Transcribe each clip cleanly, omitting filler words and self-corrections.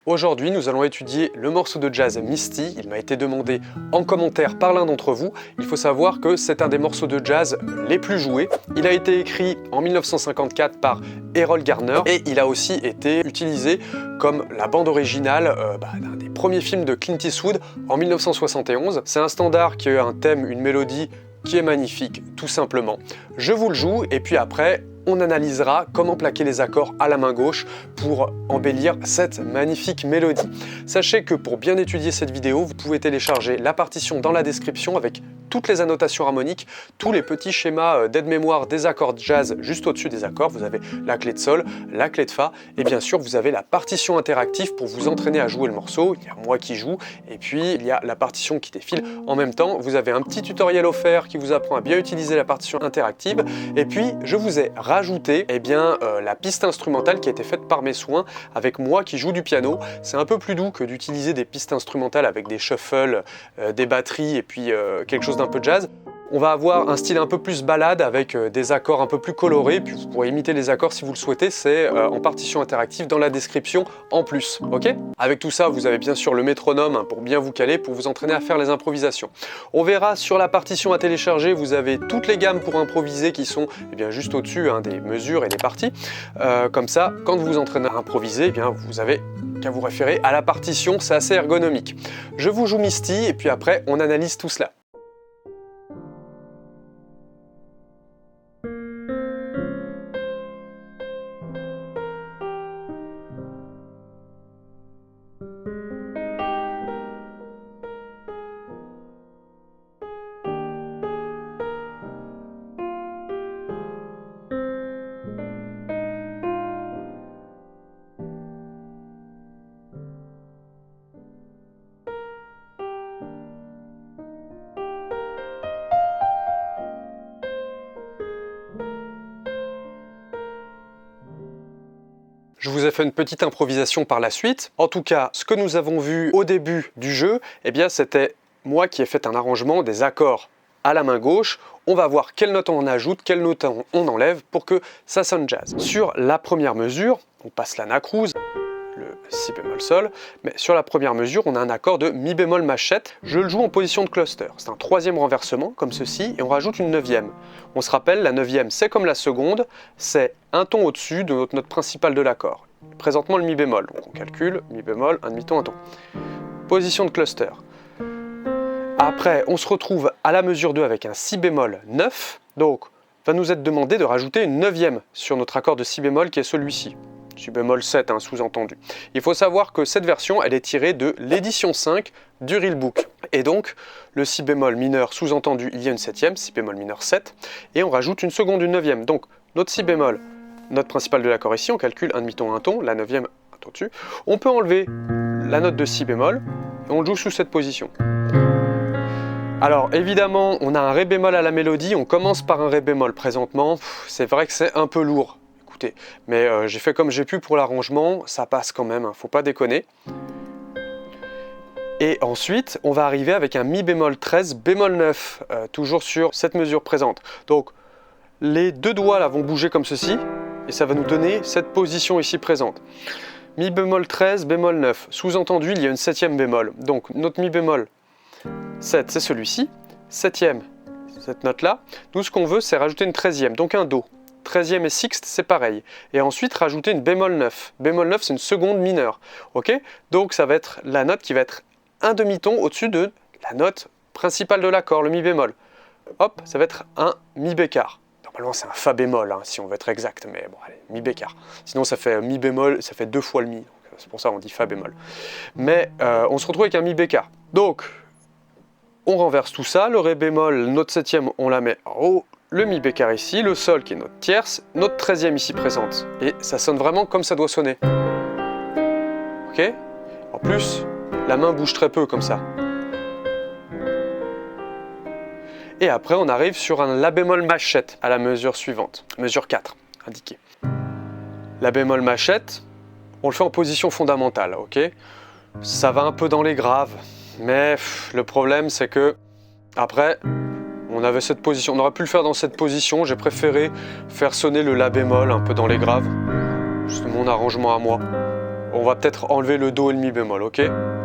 Aujourd'hui, nous allons étudier le morceau de jazz Misty. Il m'a été demandé en commentaire par l'un d'entre vous. Il faut savoir que c'est un des morceaux de jazz les plus joués. Il a été écrit en 1954 par Erroll Garner et il a aussi été utilisé comme la bande originale d'un des premiers films de Clint Eastwood en 1971. C'est un standard qui a un thème, une mélodie qui est magnifique, tout simplement. Je vous le joue et puis après, on analysera comment plaquer les accords à la main gauche pour embellir cette magnifique mélodie. Sachez que pour bien étudier cette vidéo, vous pouvez télécharger la partition dans la description avec toutes les annotations harmoniques, tous les petits schémas d'aide-mémoire des accords jazz juste au-dessus des accords. Vous avez la clé de sol, la clé de fa et bien sûr vous avez la partition interactive pour vous entraîner à jouer le morceau. Il y a moi qui joue et puis il y a la partition qui défile. En même temps, vous avez un petit tutoriel offert qui vous apprend à bien utiliser la partition interactive et puis je vous ai rajouté la piste instrumentale qui a été faite par mes soins avec moi qui joue du piano. C'est un peu plus doux que d'utiliser des pistes instrumentales avec des shuffles, des batteries et puis quelque chose d'un peu jazz. On va avoir un style un peu plus balade avec des accords un peu plus colorés, puis vous pourrez imiter les accords si vous le souhaitez, c'est en partition interactive dans la description en plus, ok? Avec tout ça, vous avez bien sûr le métronome pour bien vous caler, pour vous entraîner à faire les improvisations. On verra sur la partition à télécharger, vous avez toutes les gammes pour improviser qui sont juste au-dessus des mesures et des parties. Comme ça, quand vous vous entraînez à improviser, vous avez qu'à vous référer à la partition, c'est assez ergonomique. Je vous joue Misty et puis après, on analyse tout cela. Je vous ai fait une petite improvisation par la suite. En tout cas, ce que nous avons vu au début du jeu, c'était moi qui ai fait un arrangement des accords à la main gauche. On va voir quelles notes on ajoute, quelles notes on enlève pour que ça sonne jazz. Sur la première mesure, on passe la nacrouse, le si bémol sol, mais sur la première mesure, on a un accord de mi bémol machette. Je le joue en position de cluster. C'est un troisième renversement, comme ceci, et on rajoute une neuvième. On se rappelle, la neuvième, c'est comme la seconde, c'est un ton au-dessus de notre note principale de l'accord. Présentement, le mi bémol. Donc on calcule, mi bémol, un demi-ton, un ton. Position de cluster. Après, on se retrouve à la mesure 2 avec un si bémol 9. Donc, va nous être demandé de rajouter une neuvième sur notre accord de si bémol qui est celui-ci. Si bémol 7, sous-entendu. Il faut savoir que cette version, elle est tirée de l'édition 5 du Real Book. Et donc, le si bémol mineur, sous-entendu, il y a une septième, si bémol mineur 7, et on rajoute une seconde, une neuvième. Donc, notre si bémol, note principale de l'accord ici, on calcule un demi-ton, un ton, la neuvième, un ton dessus. On peut enlever la note de si bémol, et on le joue sous cette position. Alors, évidemment, on a un ré bémol à la mélodie, on commence par un ré bémol présentement. C'est vrai que c'est un peu lourd. Mais j'ai fait comme j'ai pu pour l'arrangement, ça passe quand même, faut pas déconner. Et ensuite, on va arriver avec un mi bémol 13, bémol 9, toujours sur cette mesure présente. Donc, les deux doigts là vont bouger comme ceci, et ça va nous donner cette position ici présente. Mi bémol 13, bémol 9, sous-entendu, il y a une septième bémol. Donc, notre mi bémol 7, c'est celui-ci, septième, cette note-là. Nous, ce qu'on veut, c'est rajouter une treizième, donc un do. 13e et sixte, c'est pareil. Et ensuite, rajouter une bémol 9. Bémol 9, c'est une seconde mineure. Ok? Donc, ça va être la note qui va être un demi-ton au-dessus de la note principale de l'accord, le mi bémol. Hop, ça va être un mi bécard. Normalement, c'est un fa bémol, si on veut être exact. Mais bon, allez, mi bécard. Sinon, ça fait mi bémol, ça fait deux fois le mi. C'est pour ça qu'on dit fa bémol. Mais on se retrouve avec un mi bécard. Donc, on renverse tout ça. Le ré bémol, notre septième, on la met en haut. Le mi bécard ici, le sol qui est notre tierce, notre 13e ici présente. Et ça sonne vraiment comme ça doit sonner. Ok? En plus, la main bouge très peu comme ça. Et après, on arrive sur un la bémol machette à la mesure suivante, mesure 4, indiquée. La bémol machette, on le fait en position fondamentale, ok? Ça va un peu dans les graves, mais le problème c'est que, après, on avait cette position, on aurait pu le faire dans cette position, j'ai préféré faire sonner le la bémol un peu dans les graves. C'est mon arrangement à moi. On va peut-être enlever le Do et le Mi bémol, ok?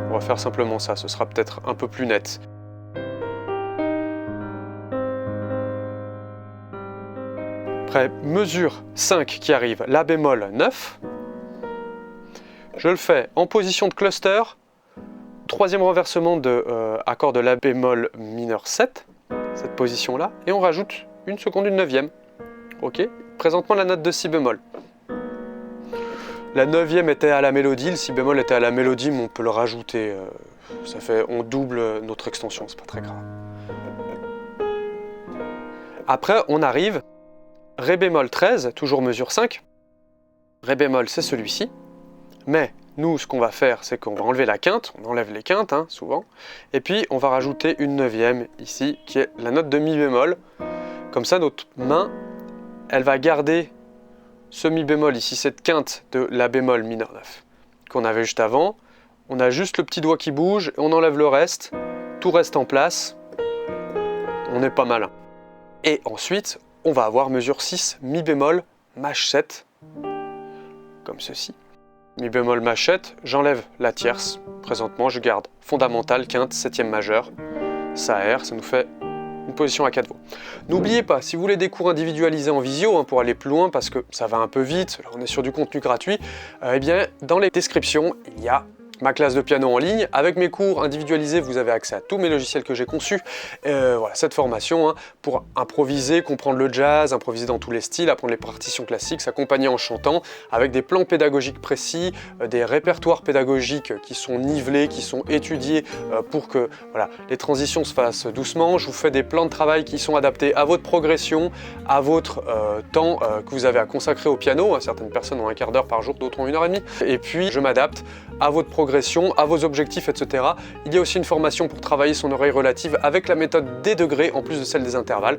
On va faire simplement ça, ce sera peut-être un peu plus net. Après, mesure 5 qui arrive, La bémol 9. Je le fais en position de cluster, troisième renversement de accord de La bémol mineur 7, cette position-là, et on rajoute une seconde, une neuvième. Ok? Présentement la note de Si bémol. La neuvième était à la mélodie, le Si bémol était à la mélodie, mais on peut le rajouter. Ça fait, on double notre extension, c'est pas très grave. Après, on arrive, Ré bémol 13, toujours mesure 5. Ré bémol, c'est celui-ci. Mais nous, ce qu'on va faire, c'est qu'on va enlever la quinte, on enlève les quintes, hein, souvent, et puis on va rajouter une neuvième ici, qui est la note de Mi bémol. Comme ça, notre main, elle va garder ce Mi bémol ici, cette quinte de La bémol mineur 9, qu'on avait juste avant. On a juste le petit doigt qui bouge, on enlève le reste, tout reste en place, on est pas mal. Et ensuite, on va avoir mesure 6, Mi bémol, Maj 7, comme ceci. Mi bémol Maj 7, j'enlève la tierce. Présentement, je garde fondamentale, quinte, septième majeure. Ça aère, ça nous fait une position à 4 voix. N'oubliez pas, si vous voulez des cours individualisés en visio, hein, pour aller plus loin, parce que ça va un peu vite, là on est sur du contenu gratuit, eh bien, dans les descriptions, il y a ma classe de piano en ligne. Avec mes cours individualisés, vous avez accès à tous mes logiciels que j'ai conçus. Voilà, cette formation, hein, pour improviser, comprendre le jazz, improviser dans tous les styles, apprendre les partitions classiques, s'accompagner en chantant, avec des plans pédagogiques précis, des répertoires pédagogiques qui sont nivelés, qui sont étudiés pour que voilà, les transitions se fassent doucement. Je vous fais des plans de travail qui sont adaptés à votre progression, à votre temps que vous avez à consacrer au piano. Certaines personnes ont un quart d'heure par jour, d'autres ont 1h30. Et puis, je m'adapte à votre progression, à vos objectifs, etc. Il y a aussi une formation pour travailler son oreille relative avec la méthode des degrés en plus de celle des intervalles.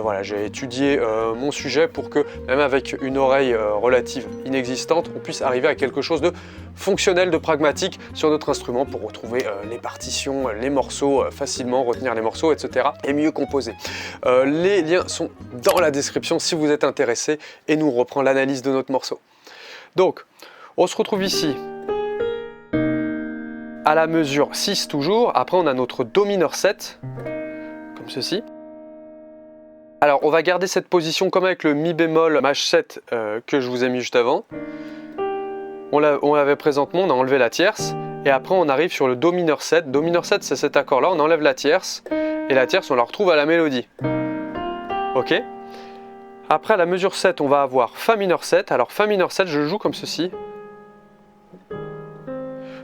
Voilà, j'ai étudié mon sujet pour que même avec une oreille relative inexistante, on puisse arriver à quelque chose de fonctionnel, de pragmatique sur notre instrument pour retrouver les partitions, les morceaux facilement, retenir les morceaux, etc. et mieux composer. Les liens sont dans la description si vous êtes intéressé et nous on reprend l'analyse de notre morceau. Donc, on se retrouve ici à la mesure 6 toujours. Après on a notre Do mineur 7, comme ceci. Alors on va garder cette position comme avec le Mi bémol Maj 7 que je vous ai mis juste avant. On l'avait présentement, on a enlevé la tierce. Et après on arrive sur le Do mineur 7. Do mineur 7 c'est cet accord là, on enlève la tierce. Et la tierce on la retrouve à la mélodie. Ok. Après à la mesure 7 on va avoir Fa mineur 7. Alors Fa mineur 7 je joue comme ceci.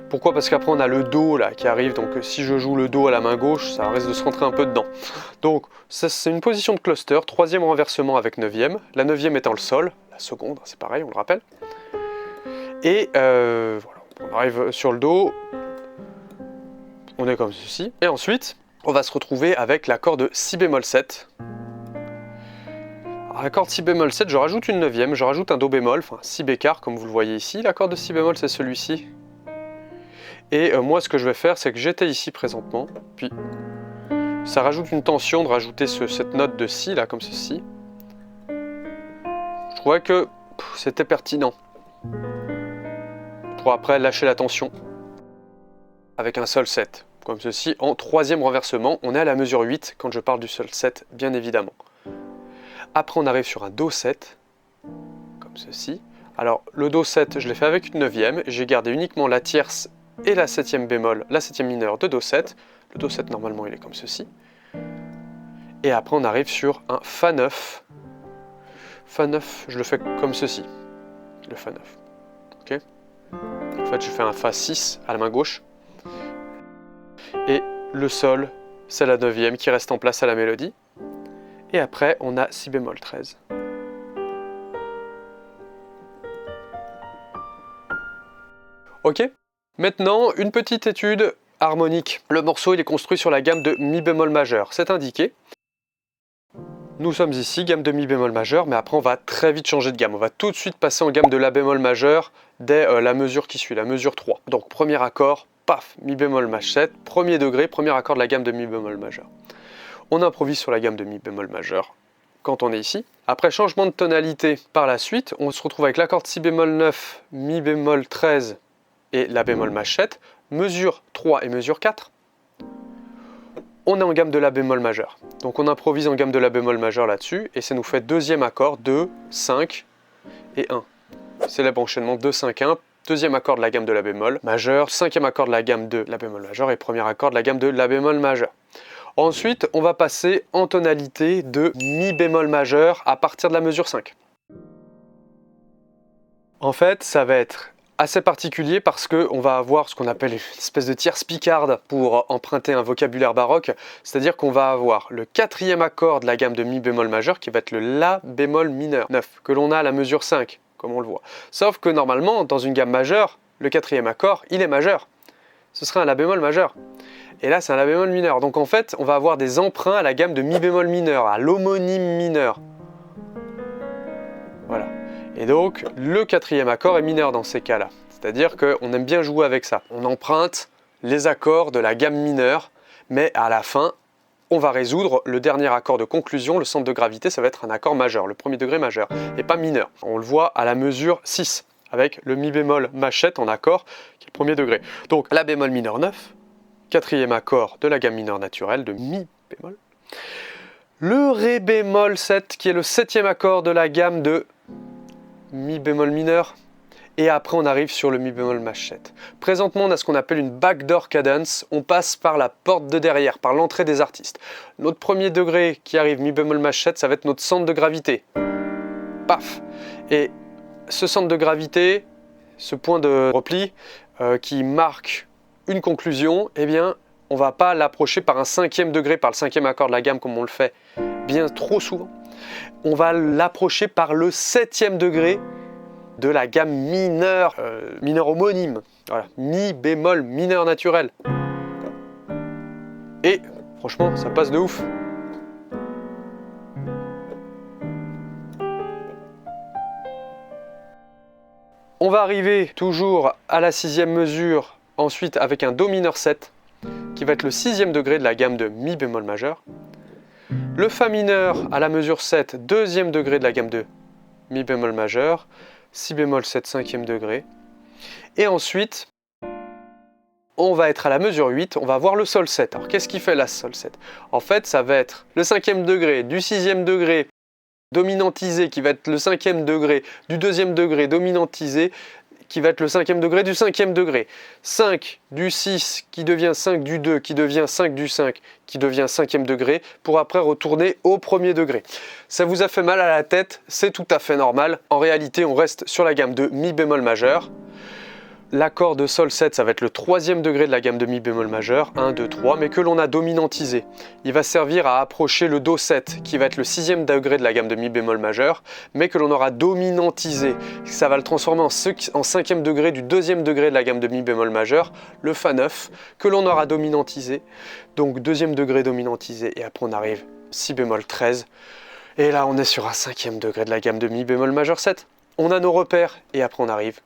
Pourquoi? Parce qu'après on a le Do là qui arrive, donc si je joue le Do à la main gauche, ça risque de se rentrer un peu dedans. Donc c'est une position de cluster, troisième renversement avec neuvième, la neuvième étant le Sol, la seconde, c'est pareil, on le rappelle. Et voilà, on arrive sur le Do, on est comme ceci. Et ensuite, on va se retrouver avec l'accord de Si bémol 7. Alors l'accord de Si bémol 7, je rajoute une neuvième, je rajoute un Do bémol, enfin Si bécart comme vous le voyez ici. L'accord de Si bémol c'est celui-ci. Et moi ce que je vais faire c'est que j'étais ici présentement, puis ça rajoute une tension de rajouter cette note de Si là comme ceci. Je trouvais que c'était pertinent pour après lâcher la tension avec un Sol 7 comme ceci en troisième renversement. On est à la mesure 8 quand je parle du Sol 7 bien évidemment. Après on arrive sur un Do 7 comme ceci. Alors le Do 7 je l'ai fait avec une neuvième, j'ai gardé uniquement la tierce et la septième bémol, la septième mineure de Do 7. Le Do 7 normalement il est comme ceci. Et après on arrive sur un Fa 9. Fa 9 je le fais comme ceci. Le Fa 9. Ok. En fait je fais un Fa 6 à la main gauche. Et le Sol c'est la neuvième qui reste en place à la mélodie. Et après on a Si bémol 13. Ok. Maintenant, une petite étude harmonique. Le morceau il est construit sur la gamme de Mi bémol majeur, c'est indiqué. Nous sommes ici, gamme de Mi bémol majeur, mais après on va très vite changer de gamme. On va tout de suite passer en gamme de La bémol majeur dès la mesure qui suit, la mesure 3. Donc premier accord, paf, Mi bémol Maj 7, premier degré, premier accord de la gamme de Mi bémol majeur. On improvise sur la gamme de Mi bémol majeur quand on est ici. Après changement de tonalité par la suite, on se retrouve avec l'accord de Si bémol 9, Mi bémol 13, et la bémol machette, mesure 3 et mesure 4, on est en gamme de la bémol majeur. Donc on improvise en gamme de la bémol majeur là-dessus, et ça nous fait deuxième accord 2, 5 et 1. Célèbre enchaînement 2, 5, 1, deuxième accord de la gamme de la bémol majeur, cinquième accord de la gamme de la bémol majeur et premier accord de la gamme de la bémol majeur. Ensuite, on va passer en tonalité de mi bémol majeur à partir de la mesure 5. En fait, ça va être assez particulier parce qu'on va avoir ce qu'on appelle une espèce de tierce picarde pour emprunter un vocabulaire baroque, c'est-à-dire qu'on va avoir le quatrième accord de la gamme de mi bémol majeur qui va être le la bémol mineur 9, que l'on a à la mesure 5, comme on le voit. Sauf que normalement, dans une gamme majeure, le quatrième accord, il est majeur. Ce serait un la bémol majeur. Et là, c'est un la bémol mineur. Donc en fait, on va avoir des emprunts à la gamme de mi bémol mineur, à l'homonyme mineur. Voilà. Et donc, le quatrième accord est mineur dans ces cas-là. C'est-à-dire qu'on aime bien jouer avec ça. On emprunte les accords de la gamme mineure, mais à la fin, on va résoudre le dernier accord de conclusion. Le centre de gravité, ça va être un accord majeur, le premier degré majeur, et pas mineur. On le voit à la mesure 6, avec le mi bémol machette en accord, qui est le premier degré. Donc, la bémol mineur 9, quatrième accord de la gamme mineure naturelle de mi bémol. Le ré bémol 7, qui est le septième accord de la gamme de mi bémol mineur, et après on arrive sur le mi bémol machette. Présentement on a ce qu'on appelle une backdoor cadence, on passe par la porte de derrière, par l'entrée des artistes. Notre premier degré qui arrive mi bémol machette, ça va être notre centre de gravité. Paf. Et ce centre de gravité, ce point de repli qui marque une conclusion, eh bien on va pas l'approcher par un cinquième degré, par le cinquième accord de la gamme comme on le fait bien trop souvent. On va l'approcher par le septième degré de la gamme mineure, mineure homonyme, voilà, mi bémol mineur naturel. Et franchement, ça passe de ouf. On va arriver toujours à la sixième mesure, ensuite avec un do mineur 7, qui va être le sixième degré de la gamme de mi bémol majeur. Le fa mineur à la mesure 7, deuxième degré de la gamme de mi bémol majeur, si bémol 7, cinquième degré. Et ensuite, on va être à la mesure 8, on va avoir le sol 7. Alors qu'est-ce qui fait la sol 7? En fait, ça va être le cinquième degré du sixième degré dominantisé, qui va être le cinquième degré du deuxième degré dominantisé, qui va être le cinquième degré du cinquième degré. 5 du 6 qui devient 5 du 2, qui devient 5 du 5, qui devient cinquième degré, pour après retourner au premier degré. Ça vous a fait mal à la tête, c'est tout à fait normal. En réalité, on reste sur la gamme de mi bémol majeur. L'accord de sol 7, ça va être le troisième degré de la gamme de mi bémol majeur, 1, 2, 3, mais que l'on a dominantisé. Il va servir à approcher le do 7, qui va être le sixième degré de la gamme de mi bémol majeur, mais que l'on aura dominantisé. Ça va le transformer en cinquième degré du deuxième degré de la gamme de mi bémol majeur, le fa 9, que l'on aura dominantisé. Donc deuxième degré dominantisé, et après on arrive si bémol 13. Et là on est sur un cinquième degré de la gamme de mi bémol majeur 7. On a nos repères, et après on arrive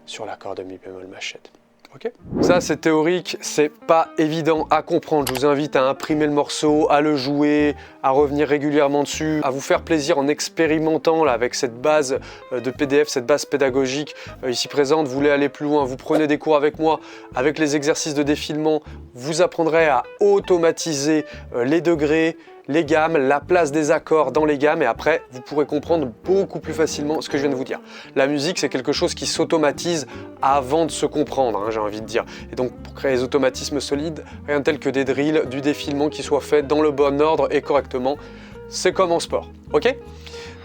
sur l'accord de mi bémol machette. Ok. Ça c'est théorique, c'est pas évident à comprendre. Je vous invite à imprimer le morceau, à le jouer, à revenir régulièrement dessus, à vous faire plaisir en expérimentant là, avec cette base de PDF, cette base pédagogique ici présente. Vous voulez aller plus loin, vous prenez des cours avec moi, avec les exercices de défilement, vous apprendrez à automatiser les degrés, les gammes, la place des accords dans les gammes, et après vous pourrez comprendre beaucoup plus facilement ce que je viens de vous dire. La musique c'est quelque chose qui s'automatise avant de se comprendre, hein, j'ai envie de dire. Et donc pour créer des automatismes solides, rien de tel que des drills, du défilement qui soit fait dans le bon ordre et correctement, c'est comme en sport, ok?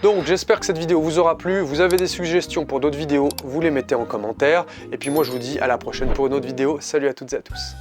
Donc j'espère que cette vidéo vous aura plu, vous avez des suggestions pour d'autres vidéos, vous les mettez en commentaire, et puis moi je vous dis à la prochaine pour une autre vidéo. Salut à toutes et à tous.